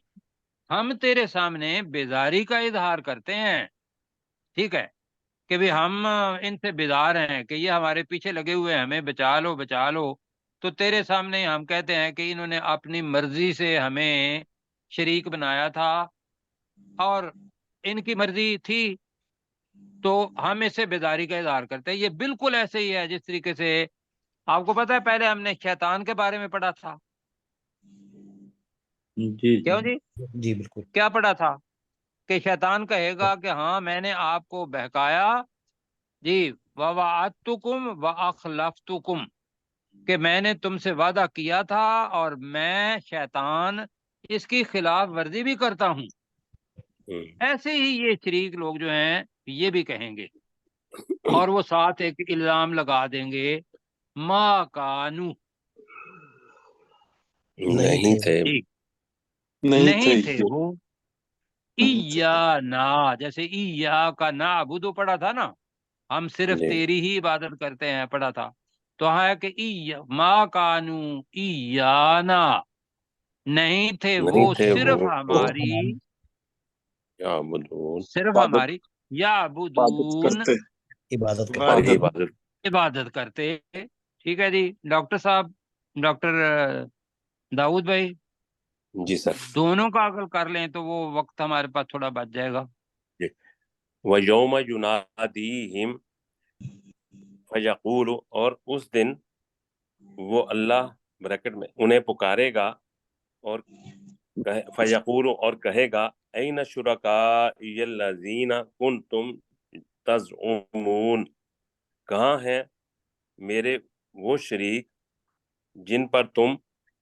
[SPEAKER 1] ہم تیرے سامنے بیزاری کا اظہار کرتے ہیں، ٹھیک ہے، کہ بھی ہم ان سے بیزار ہیں کہ یہ ہمارے پیچھے لگے ہوئے ہیں، ہمیں بچا لو بچا لو، تو تیرے سامنے ہم کہتے ہیں کہ انہوں نے اپنی مرضی سے ہمیں شریک بنایا تھا، اور ان کی مرضی تھی، تو ہم اس سے بیزاری کا اظہار کرتے ہیں۔ یہ بالکل ایسے ہی ہے جس طریقے سے آپ کو پتا ہے پہلے ہم نے شیطان کے بارے میں پڑھا تھا،
[SPEAKER 6] جی
[SPEAKER 1] کیوں جی
[SPEAKER 7] جی بالکل،
[SPEAKER 1] کیا پڑھا تھا کہ شیطان کہے گا کہ ہاں میں نے آپ کو بہکایا جی، وَوَعَدتُكُمْ وَأَخْلَفْتُكُمْ، کہ میں نے تم سے وعدہ کیا تھا اور میں شیطان اس کی خلاف ورزی بھی کرتا ہوں۔ ایسے ہی یہ شریک لوگ جو ہیں یہ بھی کہیں گے، اور وہ ساتھ ایک الزام لگا دیں گے، ما کانو،
[SPEAKER 3] نہیں تھے
[SPEAKER 1] جی
[SPEAKER 4] نہیں
[SPEAKER 1] تھے وہ، ایانا، جیسے ایا کا نعبدو پڑھا تھا نا، ہم صرف
[SPEAKER 3] جی
[SPEAKER 1] تیری ہی عبادت کرتے ہیں، پڑھا تھا، تو ہے کہ ما کانو ایانا، نہیں تھے وہ صرف ہماری، صرف ہماری، یعبدون،
[SPEAKER 7] عبادت
[SPEAKER 1] عبادت کرتے۔ ٹھیک ہے جی ڈاکٹر صاحب، ڈاکٹر داؤد بھائی،
[SPEAKER 3] جی سر،
[SPEAKER 1] دونوں کا اگر کر لیں تو وہ وقت ہمارے پاس تھوڑا بچ جائے گا۔
[SPEAKER 3] وَيَوْمَ يُنَادِيهِمْ فَيَقُولُ، اور اس دن وہ اللہ بریکٹ میں انہیں پکارے گا، اور فیقول، اور کہے گا، این شرکائی الذین کنتم تزعمون، کہاں ہیں میرے وہ شریک جن پر تم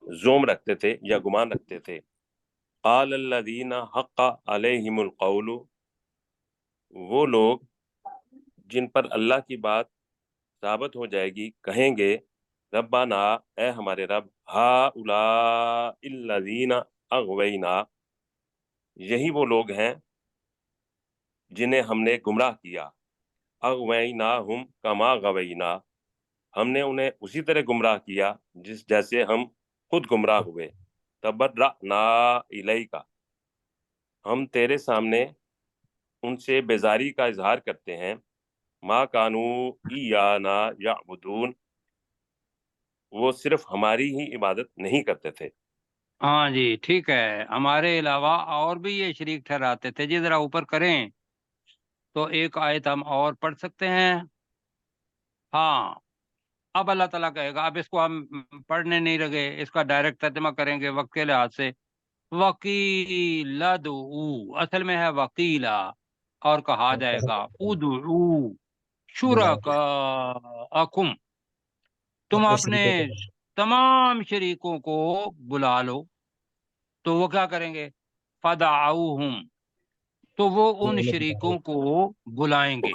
[SPEAKER 3] زوم رکھتے تھے یا گمان رکھتے تھے۔ قال الذین حق علیہم القول، وہ لوگ جن پر اللہ کی بات ثابت ہو جائے گی کہیں گے، ربنا، اے ہمارے رب، ہؤلاء الذین اغوینا، یہی وہ لوگ ہیں جنہیں ہم نے گمراہ کیا، اغویناہم کما غوینا، ہم نے انہیں اسی طرح گمراہ کیا جیسے ہم خود گمراہ ہوئے، تبرأنا الیک، ہم تیرے سامنے ان سے بیزاری کا اظہار کرتے ہیں، ما کانو ایانا یعبدون، وہ صرف ہماری ہی عبادت نہیں کرتے تھے۔
[SPEAKER 1] ہاں جی ٹھیک ہے، ہمارے علاوہ اور بھی یہ شریک ٹھہراتے تھے۔ جی ذرا اوپر کریں تو ایک آیت ہم اور پڑھ سکتے ہیں۔ ہاں، اب اللہ تعالیٰ کہے گا، اب اس کو ہم پڑھنے نہیں لگے، اس کا ڈائریکٹ ترجمہ کریں گے وقت کے لحاظ سے۔ وکیلا دعو، اصل میں ہے وکیلا، اور کہا جائے گا ادعو شرکاءکم، تم اپنے تمام شریکوں کو بلا لو، تو وہ کیا کریں گے، فدعوہم، تو وہ ان شریکوں کو بلائیں گے.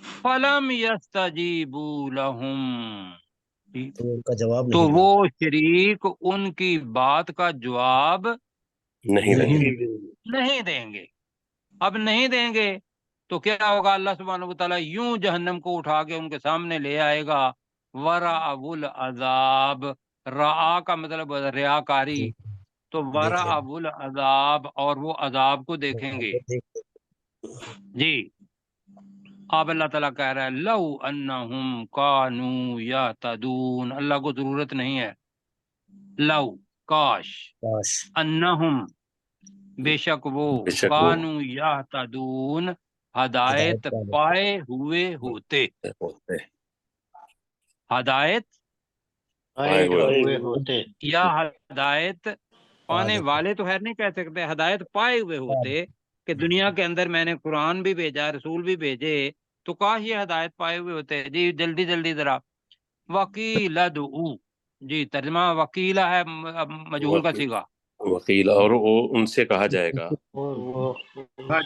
[SPEAKER 1] فَلَمْ يَسْتَجِيبُوا لَهُمْ،
[SPEAKER 7] تو ان کا جواب
[SPEAKER 1] تو
[SPEAKER 7] نہیں دیں
[SPEAKER 1] وہ شریک ان کی بات کا جواب
[SPEAKER 3] نہیں دیں گے.
[SPEAKER 1] نہیں دیں گے. اب نہیں دیں گے تو کیا ہوگا؟ اللہ سبحانہ وتعالیٰ یوں جہنم کو اٹھا کے ان کے سامنے لے آئے گا. وَرَأَوُ الْعَذَابَ، رعا کا مطلب ریاکاری، تو وَرَأَوُ الْعَذَابَ، اور وہ عذاب کو دیکھیں گے. جی اب اللہ تعالیٰ کہہ رہا ہے لو انہم کانوا یہتدون، اللہ کو ضرورت نہیں ہے. لو، کاش،
[SPEAKER 7] کاش،
[SPEAKER 1] انہم، بے شک وہ،
[SPEAKER 3] بے شک وہ
[SPEAKER 1] کانوا یہتدون، ہدایت پائے ہوئے ہوتے.
[SPEAKER 3] ہوتے
[SPEAKER 1] ہدایت
[SPEAKER 3] پائے ہوئے
[SPEAKER 2] ہوتے.
[SPEAKER 1] یا ہدایت پانے والے تو خیر نہیں کہہ سکتے، ہدایت پائے ہوئے ہوتے کہ دنیا کے اندر میں نے قرآن بھی بھیجا، رسول بھی بھیجے، تو کاش یہ ہدایت پائے ہوئے ہوتے. جی جلدی جلدی ذرا. وکیل ادعو، جی ترجمہ وکیلہ ہے مجہول کا صیغہ.
[SPEAKER 3] وکیل، اور وہ ان سے کہا جائے گا.
[SPEAKER 2] اور وہ
[SPEAKER 7] کہا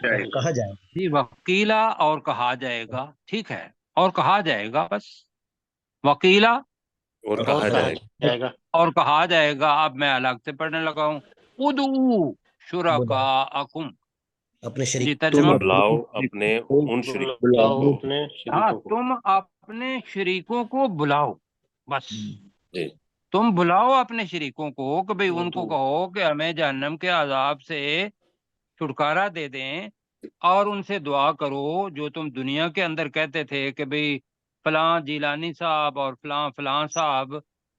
[SPEAKER 7] جائے
[SPEAKER 1] جی وکیلہ اور کہا جائے گا، ٹھیک ہے، اور کہا جائے گا، بس وکیلہ
[SPEAKER 3] اور کہا جائے گا.
[SPEAKER 2] جائے گا.
[SPEAKER 1] اور کہا جائے گا. اب میں الگ سے پڑھنے لگا ہوں. ادعو شرکاءکم،
[SPEAKER 7] اپنے
[SPEAKER 1] جی
[SPEAKER 7] شریک
[SPEAKER 1] ترجمہ.
[SPEAKER 3] بلاؤ اپنے ان شریکوں
[SPEAKER 2] بلاؤ
[SPEAKER 3] کو.
[SPEAKER 2] اپنے
[SPEAKER 1] ہاں،
[SPEAKER 2] شریکوں کو.
[SPEAKER 1] تم اپنے شریکوں کو بلاؤ، بس
[SPEAKER 3] جی
[SPEAKER 1] تم بلاؤ اپنے شریکوں کو کہ بھئی ان کو کہو کہ ہمیں جہنم کے عذاب سے چھٹکارا دے دیں، اور ان سے دعا کرو جو تم دنیا کے اندر کہتے تھے کہ بھئی فلاں جیلانی صاحب اور فلاں فلاں صاحب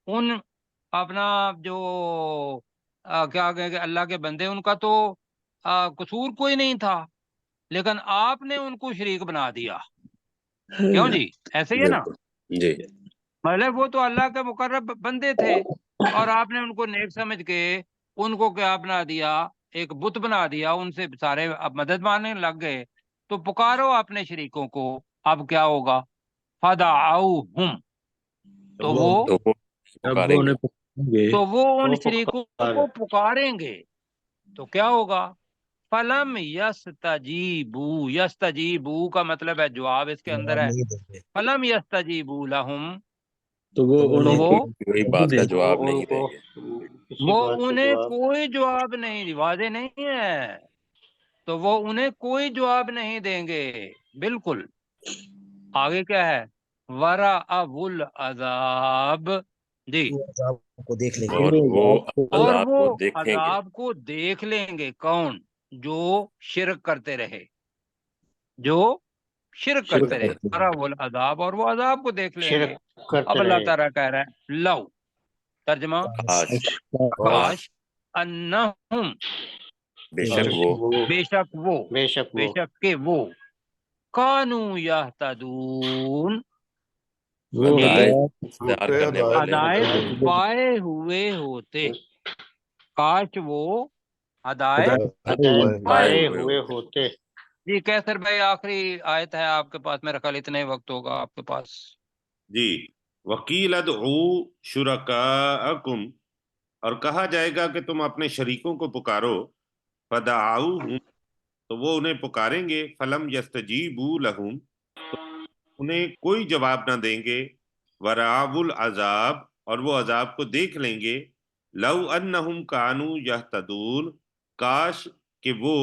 [SPEAKER 1] ان اپنا جو کیا کہیں گے اللہ کے بندے، ان کا تو قصور کوئی نہیں تھا، لیکن آپ نے ان کو شریک بنا دیا. کیوں جی؟ ایسے ہی ہے نا.
[SPEAKER 3] بالکل. جی
[SPEAKER 1] مطلب وہ تو اللہ کے مقرب بندے تھے، اور آپ نے ان کو نیک سمجھ کے ان کو کیا بنا دیا؟ ایک بت بنا دیا. ان سے سارے اب مدد مانگنے لگ گئے. تو پکارو اپنے شریکوں کو. اب کیا ہوگا؟ فدعوہم، تو وہ
[SPEAKER 3] تو وہ پکاریں گے.
[SPEAKER 1] تو وہ ان
[SPEAKER 2] وہ
[SPEAKER 1] شریکوں کو پکاریں گے. تو کیا ہوگا؟ فلم یستجیبو، یستجیبو کا مطلب ہے جواب اس کے اندر ہے.
[SPEAKER 7] نہیں دیں گے
[SPEAKER 1] فلم یستجیبو لہم،
[SPEAKER 6] تو وہ
[SPEAKER 1] تو
[SPEAKER 6] انہیں
[SPEAKER 1] وہ
[SPEAKER 3] کوئی بات کا جواب نہیں دیں گے.
[SPEAKER 2] کسی
[SPEAKER 1] وہ
[SPEAKER 2] بات کا
[SPEAKER 1] انہیں
[SPEAKER 2] جواب
[SPEAKER 1] کوئی جواب نہیں، واضح نہیں ہے، تو وہ انہیں کوئی جواب نہیں دیں گے. بالکل. آگے کیا ہے؟ وَرَأَوُ الْعَذَابَ، جی
[SPEAKER 7] وہ عذاب کو دیکھ لیں گے.
[SPEAKER 3] اور وہ
[SPEAKER 1] اور
[SPEAKER 3] عذاب
[SPEAKER 1] وہ
[SPEAKER 3] کو دیکھیں گے.
[SPEAKER 1] عذاب کو دیکھ لیں گے. کون؟ جو شرک کرتے رہے، جو شرک کرتے رہے. وَرَأَوُ الْعَذَابَ، اور وہ عذاب کو دیکھ لیں گے.
[SPEAKER 2] شرک کرتے
[SPEAKER 1] اب اللہ
[SPEAKER 2] رہے.
[SPEAKER 1] تعالیٰ کہہ رہا ہے لو، ترجمہ
[SPEAKER 3] کاش،
[SPEAKER 1] کاش، انہم،
[SPEAKER 3] بے شک وہ
[SPEAKER 1] بے شک وہ،
[SPEAKER 2] بے شک
[SPEAKER 1] بے
[SPEAKER 2] وہ
[SPEAKER 1] شک کہ وہ، کانوا یہتدون،
[SPEAKER 6] وہ
[SPEAKER 3] ہدایت اختیار کرنے والے
[SPEAKER 1] ہدایت
[SPEAKER 3] ہوتے.
[SPEAKER 1] پائے ہوئے ہوتے. کاش وہ ہدایت
[SPEAKER 2] ہدایت
[SPEAKER 1] پائے
[SPEAKER 2] پائے
[SPEAKER 1] ہوئے
[SPEAKER 2] ہوئے
[SPEAKER 1] ہوتے.
[SPEAKER 2] ہوتے.
[SPEAKER 1] جی کیسر بھائی آخری آیت ہے آپ کے پاس، میرا خیال اتنا ہی وقت ہوگا آپ کے پاس.
[SPEAKER 5] جی وکیل ادعو شرکاءکم، اور کہا جائے گا کہ تم اپنے شریکوں کو پکارو. فدعوہم، تو وہ انہیں پکاریں گے. فلم یستجیبوا لہم، انہیں کوئی جواب نہ دیں گے. ورعوا العذاب، اور وہ عذاب کو دیکھ لیں گے. لو انہم کانوا یہتدون، کاش کہ وہ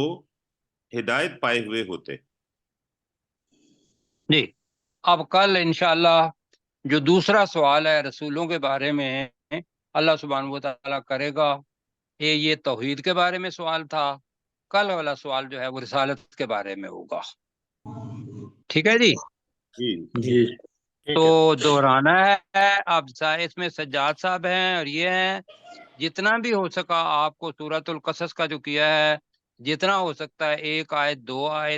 [SPEAKER 5] ہدایت پائے ہوئے ہوتے.
[SPEAKER 1] جی اب کل انشاءاللہ جو دوسرا سوال ہے رسولوں کے بارے میں، اللہ سبحانہ و تعالیٰ کرے گا. یہ توحید کے بارے میں سوال تھا. کل والا سوال جو ہے وہ رسالت کے بارے میں ہوگا. ٹھیک ہے جی.
[SPEAKER 5] جی
[SPEAKER 6] جی
[SPEAKER 1] تو دہرانا ہے. اب اس میں سجاد صاحب ہیں اور یہ ہیں. جتنا بھی ہو سکا آپ کو سورۃ القصص کا جو کیا ہے، جتنا ہو سکتا ہے 1 آیت 2 آیت